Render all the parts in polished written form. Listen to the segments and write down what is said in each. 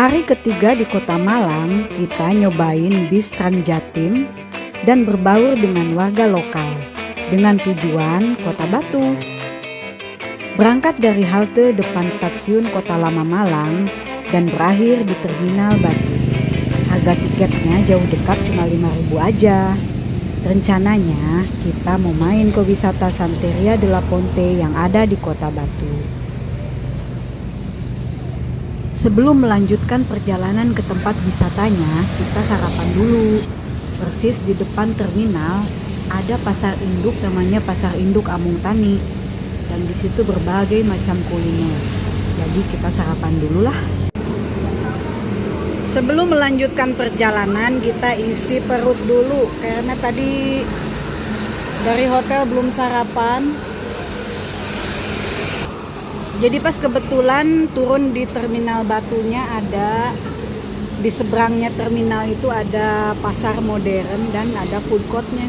Hari ketiga di Kota Malang, kita nyobain bis Trans Jatim dan berbaur dengan warga lokal dengan tujuan Kota Batu. Berangkat dari halte depan stasiun Kota Lama Malang dan berakhir di Terminal Batu. Harga tiketnya jauh dekat, cuma 5.000 aja. Rencananya kita mau main ke wisata Santeria de la Ponte yang ada di Kota Batu. Sebelum melanjutkan perjalanan ke tempat wisatanya, kita sarapan dulu. Persis di depan terminal ada pasar induk, namanya Pasar Induk Amung Tani, dan di situ berbagai macam kuliner. Jadi kita sarapan dulu lah. Sebelum melanjutkan perjalanan, kita isi perut dulu karena tadi dari hotel belum sarapan. Jadi pas kebetulan turun di Terminal Batunya, ada di seberangnya terminal itu ada pasar modern dan ada food courtnya.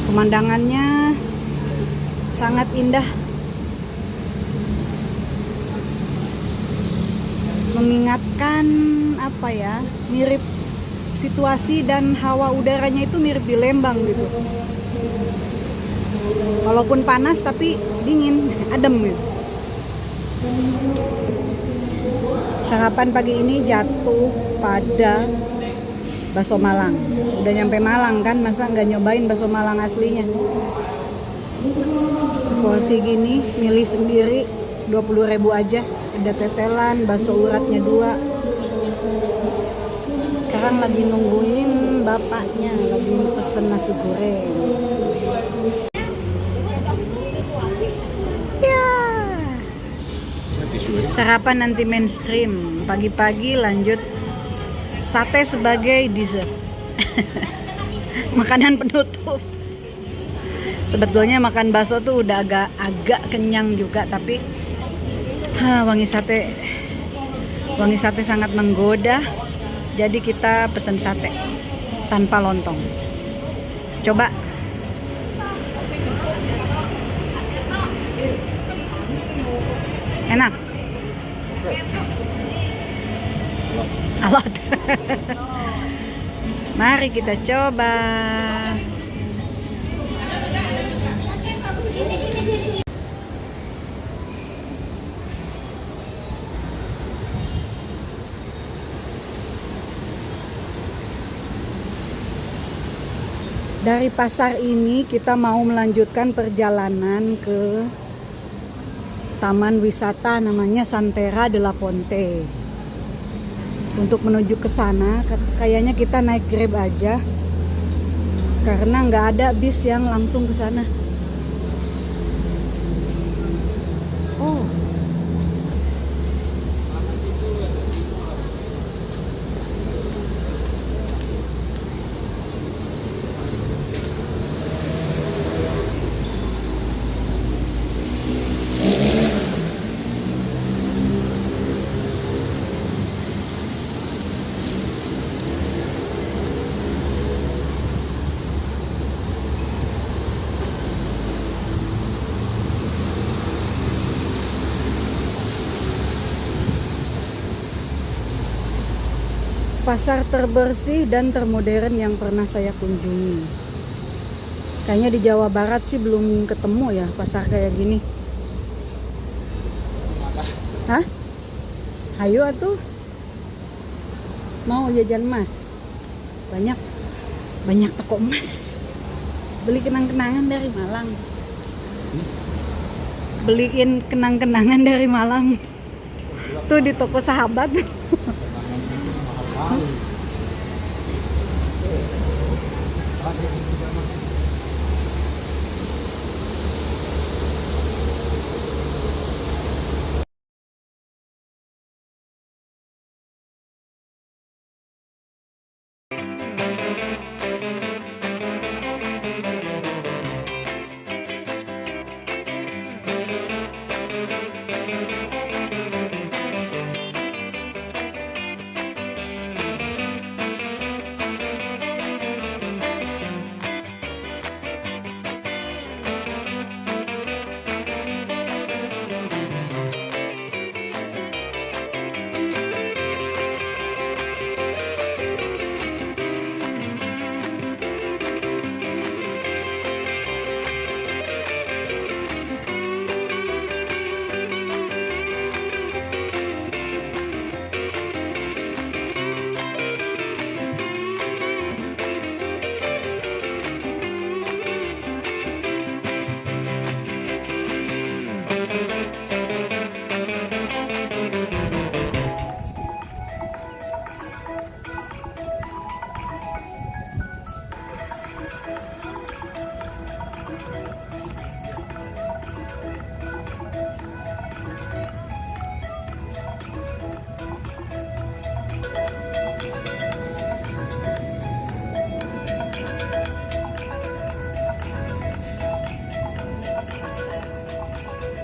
Pemandangannya sangat indah, mengingatkan apa ya, mirip situasi dan hawa udaranya itu mirip di Lembang gitu. Walaupun panas tapi dingin, adem gitu. Sarapan pagi ini jatuh pada bakso Malang. Udah nyampe Malang kan, masa nggak nyobain bakso Malang aslinya. Seporsi gini, milih sendiri 20.000 aja. Ada tetelan, bakso uratnya 2. Sekarang lagi nungguin bapaknya, lagi pesen nasi goreng. Sarapan anti mainstream, pagi-pagi lanjut sate sebagai dessert. Makanan penutup. Sebetulnya makan bakso tuh udah agak kenyang juga, tapi wangi sate sangat menggoda. Jadi kita pesen sate tanpa lontong. Coba. Enak. Alot. Mari kita coba. Dari pasar ini kita mau melanjutkan perjalanan ke taman wisata namanya Santeria de la Ponte. Untuk menuju ke sana kayaknya kita naik Grab aja karena nggak ada bis yang langsung ke sana. Oh, pasar terbersih dan termodern yang pernah saya kunjungi. Kayaknya di Jawa Barat sih belum ketemu ya pasar kayak gini. Hah? Hayo atuh. Mau jajan emas. Banyak toko emas. Beli kenang-kenangan dari Malang. Beliin kenang-kenangan dari Malang. Tuh di toko Sahabat.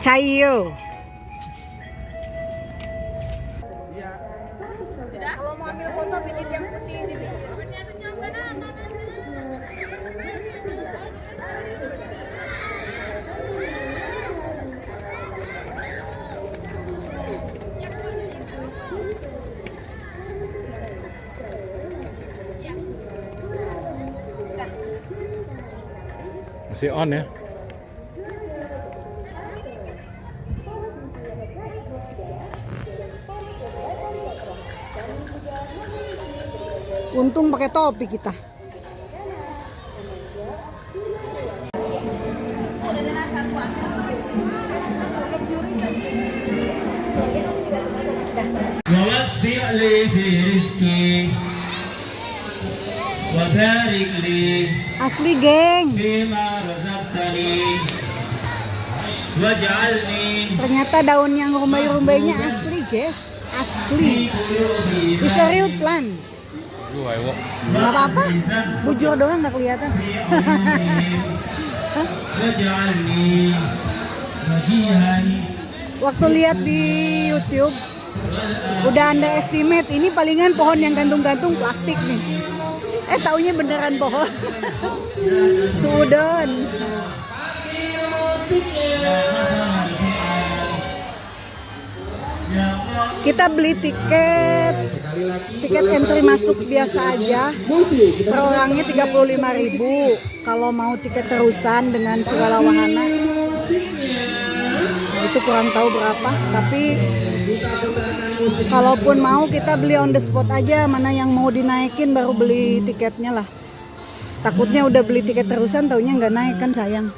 Cayo. Kalau mau ambil foto pijit yang putih ini. Masih on ya? Untung pakai topi kita. ووسع لي في رزقي وبارك لي Asli, geng. فيما رزقتني واجعلني Ternyata daun yang rumbai-rumbainya asli, guys. Asli. It's a real plant. Gak apa-apa. Bujur doang gak kelihatan. واجعلني وجيها Waktu lihat di YouTube udah underestimate, ini palingan pohon yang gantung-gantung plastik nih. Taunya beneran pohon. Suudon. Kita beli tiket entry masuk biasa aja. Per orangnya 35.000. Kalau mau tiket terusan dengan segala wahana itu kurang tahu berapa, tapi kalaupun mau kita beli on the spot aja, mana yang mau dinaikin baru beli tiketnya lah. Takutnya udah beli tiket terusan taunya nggak naik, kan sayang.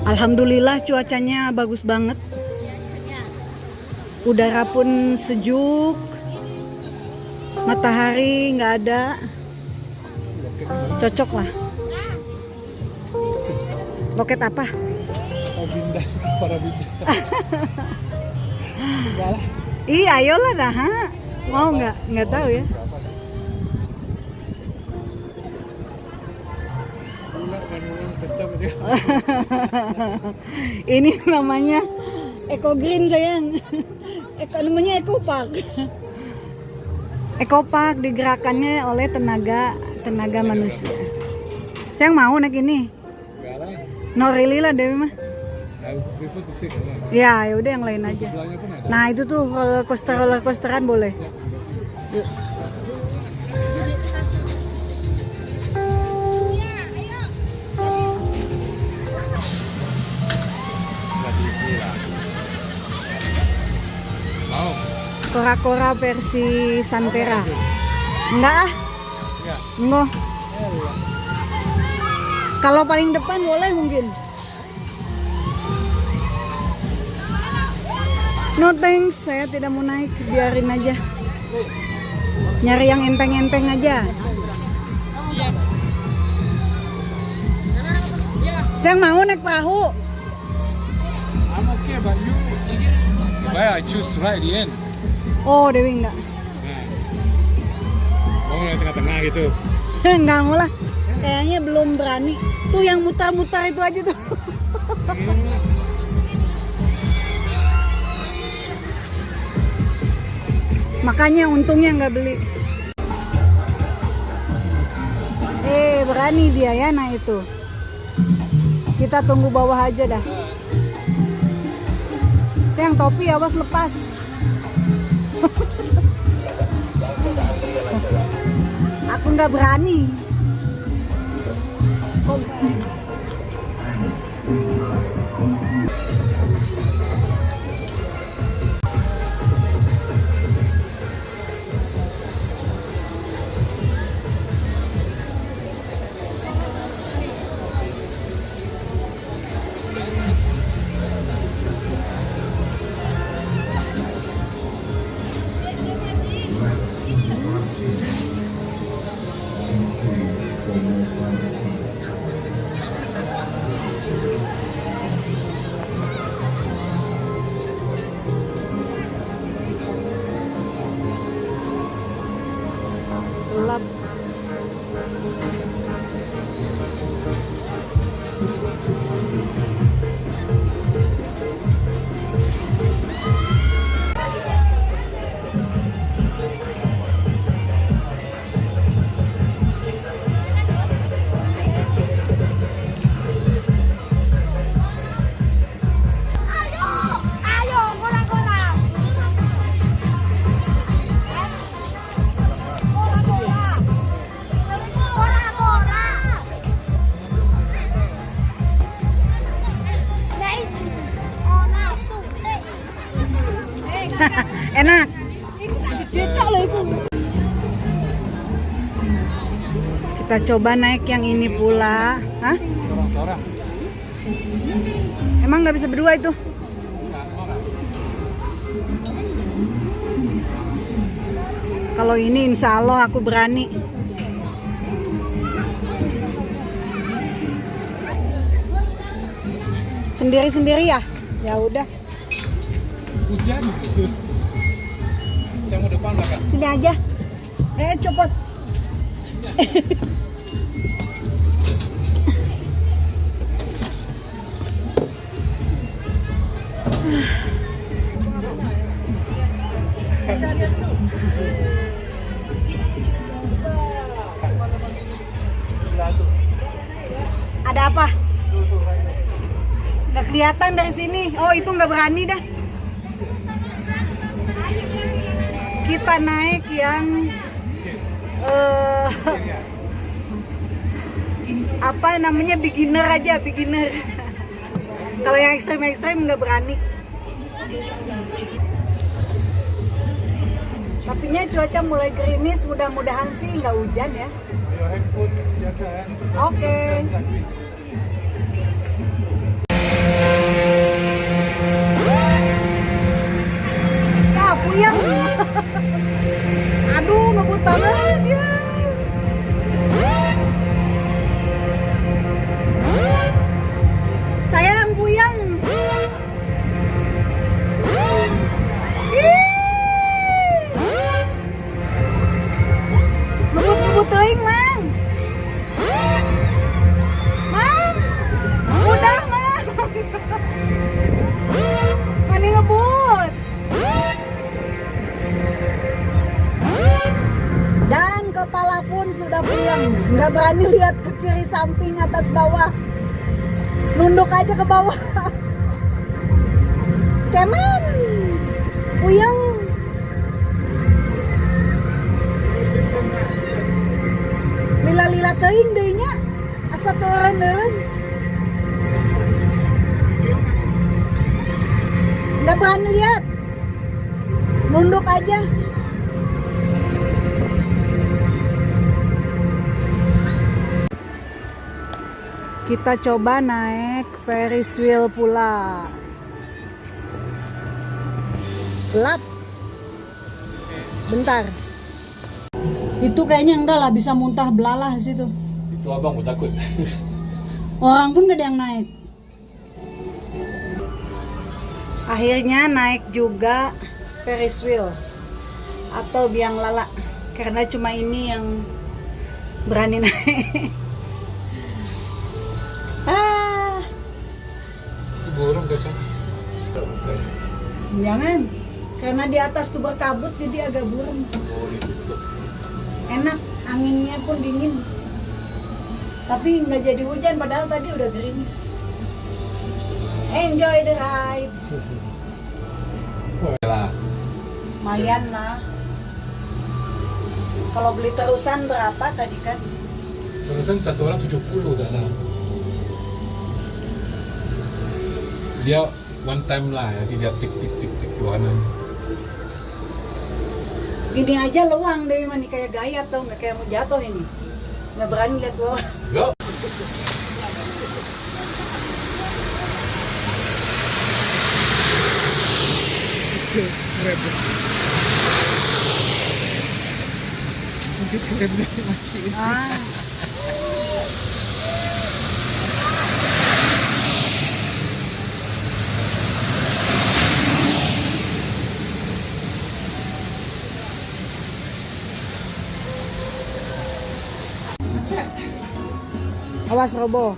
Alhamdulillah cuacanya bagus banget. Udara pun sejuk. Matahari nggak ada. Cocok lah. Loket apa? Bindas, para bindas. Iya, ayolah dah. Ha? Mau nggak? Nggak tahu ya. Ini namanya Eco Green, sayang. Namanya Eco Park. Eco Park digerakannya oleh tenaga manusia. Sayang mau naik ini? No really lah Dewi mah. Ya udah yang lain aja. Nah itu tuh roller coasteran boleh. Yuk. Kora-kora versi Santera. Enggak ah? Enggak. Kalau paling depan boleh mungkin. No thanks, saya tidak mau naik, biarin aja. Nyari yang enteng-enteng aja. Saya mau naik perahu. I'm okay, but you. Why I choose right the end? Oh, Dewi enggak. Mau yang tengah-tengah gitu. Enggak mau lah. Kayaknya belum berani. Tuh yang mutar-mutar itu aja tuh. Makanya untungnya nggak beli. Berani dia ya, nah itu. Kita tunggu bawah aja dah. Sayang, topi awas lepas. Aku nggak berani. Gelap. Ayo, kurang-kurang. Enak. Kita coba naik yang ini pula. Hah? Sorang-sorang. Emang nggak bisa berdua itu? Kalau ini insya Allah aku berani. Sendiri-sendiri ya? Ya udah. Hujan. Saya mau depan belakang. Sini aja. Copot. Ada apa? Nggak kelihatan dari sini. Oh, itu nggak berani dah. Kita naik yang apa namanya, beginner aja, beginner. Kalau yang ekstrem nggak berani. Tapinya cuaca mulai gerimis, mudah-mudahan sih nggak hujan ya. Ayo handphone jaga ya. Oke. Ya, puyeng. Aduh, ngebut banget ya. Sayang, puyeng. Ngebut-ngebut teuing, Mang. Mang. Udah, Mang. Mani ngebut. Dan kepala pun sudah puyeng, nggak berani lihat ke kiri, samping, atas, bawah. Nunduk aja ke bawah. Cemen, puyeng. Lila-lila teuing deui nya, asa turun-turun. Nggak berani lihat, nunduk aja. Kita coba naik Ferris wheel pula. Gelap. Bentar. Itu kayaknya enggak lah, bisa muntah belalah situ. Itu abang mau takut. Orang pun gak ada yang naik. Akhirnya naik juga Ferris wheel atau biang lala, karena cuma ini yang berani naik. Jangan, karena di atas tuh berkabut jadi agak buram. Oh, ditutup. Enak, anginnya pun dingin. Tapi nggak jadi hujan, padahal tadi udah gerimis. Enjoy the ride. Lah. Lumayan lah. Kalau beli terusan berapa tadi kan? Terusan satu orang 70 salah. Dia one time lah ya, tidak tik tik tik tik kanan. Gini aja luang deh, mani kayak gaya tau nggak, kayak mau jatuh ini. Nggak berani lihat gua. Go. Ah. Awas roboh.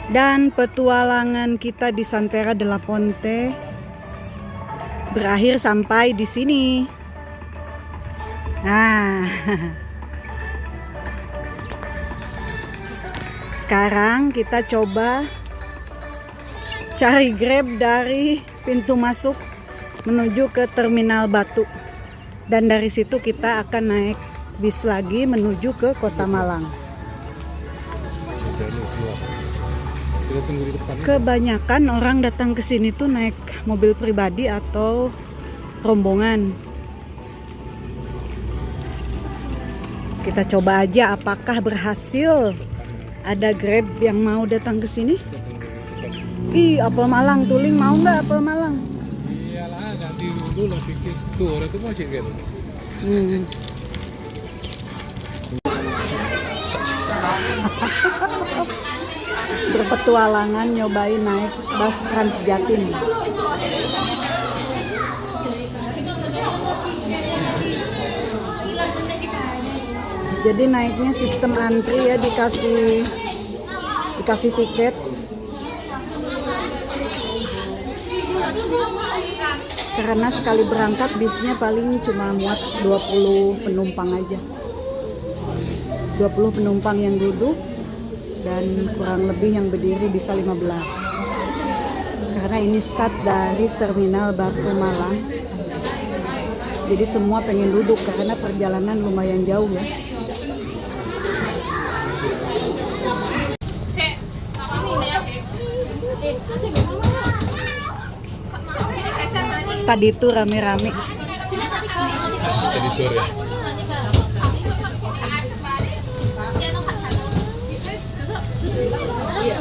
Dan petualangan kita di Santera de la Ponte berakhir sampai di sini. Nah, sekarang kita coba cari Grab dari pintu masuk menuju ke Terminal Batu. Dan dari situ kita akan naik bis lagi menuju ke Kota Malang. Kita tunggu di depan. Kebanyakan orang datang ke sini tuh naik mobil pribadi atau rombongan. Kita coba aja apakah berhasil. Ada Grab yang mau datang ke sini. Ih, apel Malang, Tuling mau nggak apel Malang? Iyalah, nanti dulu lah pikir. Tuh, orang tuh mau cek gitu. Berpetualangan nyobain naik bus Transjatim. Jadi naiknya sistem antri ya, dikasih tiket. Karena sekali berangkat bisnya paling cuma muat 20 penumpang aja. 20 penumpang yang duduk dan kurang lebih yang berdiri bisa 15. Karena ini start dari Terminal Batu Malang. Jadi semua pengen duduk karena perjalanan lumayan jauh ya. study tour rame-rame. Study tour ya. Iya.